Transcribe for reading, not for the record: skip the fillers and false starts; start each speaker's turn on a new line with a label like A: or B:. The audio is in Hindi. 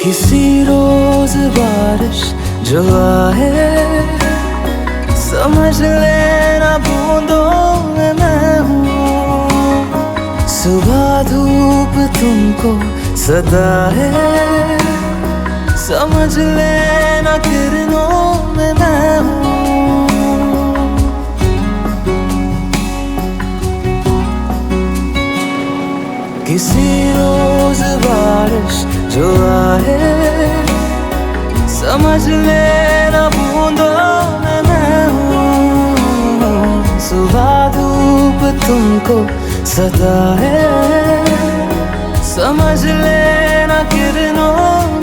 A: किसी रोज बारिश जो आए, समझ लेना बूंदों में मैं हूँ। सुबह धूप तुमको सदा है, समझ लेना किरणों में मैं हूँ। किसी रोज बारिश जो आए, समझ लेना बूंदों में मैं हूँ। सुबह धूप तुमको सदा है, समझ लेना किरणों